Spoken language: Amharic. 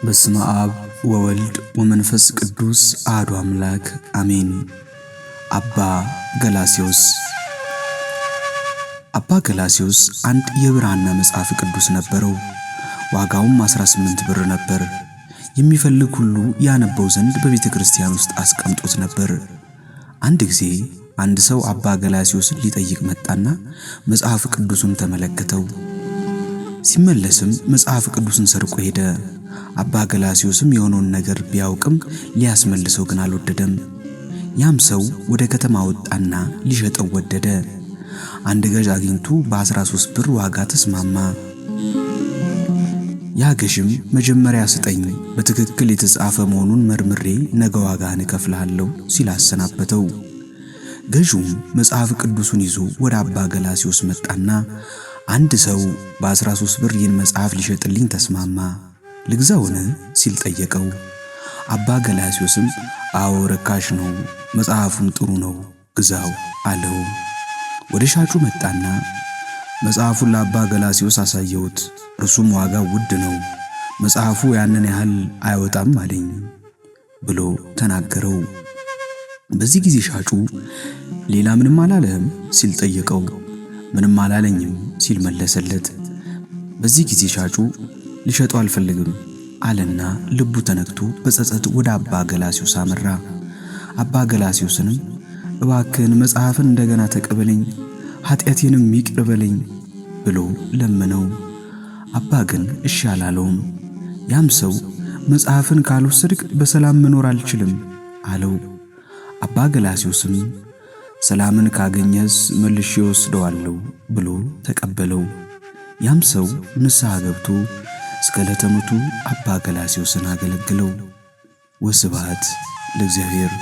በስመ አብ ወወልድ ወመንፈስ ቅዱስ አሐዱ አምላክ አሜን። አባ ገላስዮስ አንድ የብራና መጽሐፍ ቅዱስ ነበረው። ዋጋውም 18 ብር ነበር። የሚፈልግ ሁሉ ያነበው ዘንድ በቤተ ክርስቲያን ውስጥ አስቀምጦት ነበር። አንድ ጊዜ አንድ ሰው አባ ገላስዮስን ሊጠይቅ መጣና መጽሐፍ ቅዱሱን ተመለከተው። ሲመለስም መጽሐፍ ቅዱስን ሰርቆ ሄደ። አባ ገላስዮስም የሆነውን ነገር ቢያውቅም ሊያስመልሰው ግን አልወደደም። ያም ሰው ወደ ከተማ ወጣና ሊሸጠው ወደደ። አንድ ገዥ አግኝቶ በ13 ብር ዋጋ ተስማማ። ያ ገዥም መጀመሪያ ስጠኝ፣ በትክክል የተጻፈ መሆኑን መርምሬ ነገ ዋጋህን እከፍልሃለሁ ሲል አሰናበተው። ገዥውም መጽሐፍ ቅዱሱን ይዞ ወደ አባ ገላስዮስ መጣና አንድ ሰው በ13 ብር ይህን መጽሐፍ ሊሸጥልኝ ተስማማ፣ ልግዛውን ሲል ጠየቀው። አባ ገላስዮስም አዎ ርካሽ ነው፣ መጽሐፉም ጥሩ ነው፣ ግዛው አለው። ወደ ሻጩ መጣና መጽሐፉን ለአባ ገላስዮስ አሳየውት። እርሱም ዋጋው ውድ ነው፣ መጽሐፉ ያንን ያህል አይወጣም አለኝ ብሎ ተናገረው። በዚህ ጊዜ ሻጩ ሌላ ምንም አላለህም ሲል ጠየቀው። ምንም አላለኝም ሲል መለሰለት። በዚህ ጊዜ ሻጩ ሊሸጠው አልፈልግም አለና ልቡ ተነክቶ በጸጸት ወደ አባ ገላስዮስ አመራ። አባ ገላስዮስንም እባክህን መጽሐፍን እንደገና ተቀበለኝ፣ ኃጢአቴንም ይቅር በለኝ ብሎ ለመነው። አባ ግን እሺ አላለውም። ያም ሰው መጽሐፍን ካልወሰድክ በሰላም መኖር አልችልም አለው። አባ ገላስዮስም ሰላምን ካገኘስ መልሼ ወስደዋለሁ ብሎ ተቀበለው። ያም ሰው ንስሐ ገብቶ እስከ ዕለተ ሞቱ አባ ገላስዮስን አገለግለው። ወስብሐት ለእግዚአብሔር።